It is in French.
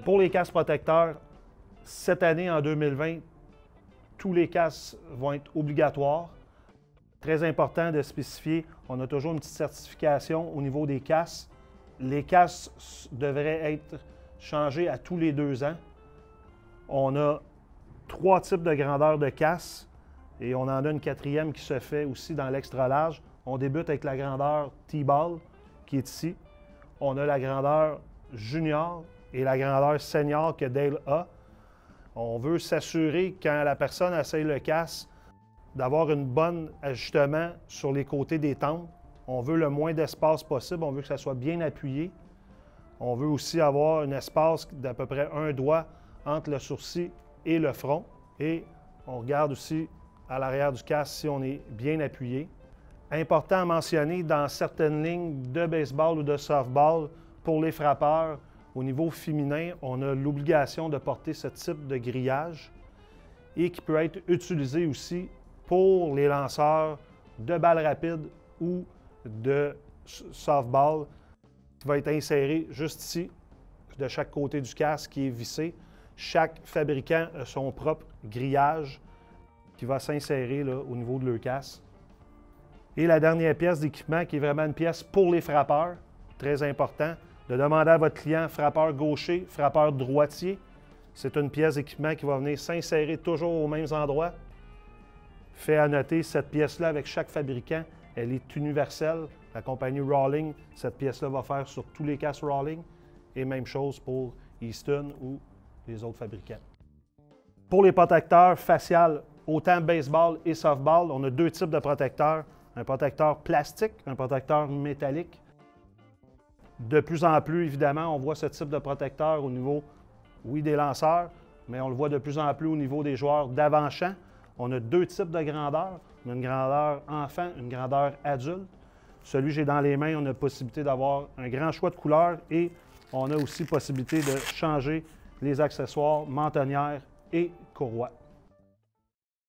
Pour les casques protecteurs, cette année, en 2020, tous les casques vont être obligatoires. Très important de spécifier, on a toujours une petite certification au niveau des casques. Les casques devraient être changés à tous les 2 ans. On a 3 types de grandeur de casques et on en a une 4e qui se fait aussi dans l'extra large. On débute avec la grandeur T-Ball qui est ici. On a la grandeur junior et la grandeur senior que Dale a. On veut s'assurer quand la personne essaye le casque d'avoir un bon ajustement sur les côtés des tempes. On veut le moins d'espace possible, on veut que ça soit bien appuyé. On veut aussi avoir un espace d'à peu près 1 doigt entre le sourcil et le front. Et on regarde aussi à l'arrière du casque si on est bien appuyé. Important à mentionner, dans certaines lignes de baseball ou de softball, pour les frappeurs, au niveau féminin, on a l'obligation de porter ce type de grillage et qui peut être utilisé aussi pour les lanceurs de balles rapides ou de softball, qui va être inséré juste ici, de chaque côté du casque qui est vissé. Chaque fabricant a son propre grillage qui va s'insérer au niveau de leur casque. Et la dernière pièce d'équipement qui est vraiment une pièce pour les frappeurs, très important, de demander à votre client frappeur gaucher, frappeur droitier. C'est une pièce d'équipement qui va venir s'insérer toujours aux mêmes endroits. Fait à noter, cette pièce-là, avec chaque fabricant, elle est universelle. La compagnie Rawlings, cette pièce-là va faire sur tous les casques Rawlings. Et même chose pour Easton ou les autres fabricants. Pour les protecteurs faciales, autant baseball et softball, on a 2 types de protecteurs. Un protecteur plastique, un protecteur métallique. De plus en plus, évidemment, on voit ce type de protecteur au niveau, oui, des lanceurs, mais on le voit de plus en plus au niveau des joueurs d'avant-champ. On a 2 types de grandeur. On a une grandeur enfant, une grandeur adulte. Celui que j'ai dans les mains, on a la possibilité d'avoir un grand choix de couleurs et on a aussi possibilité de changer les accessoires, mentonnières et courroies.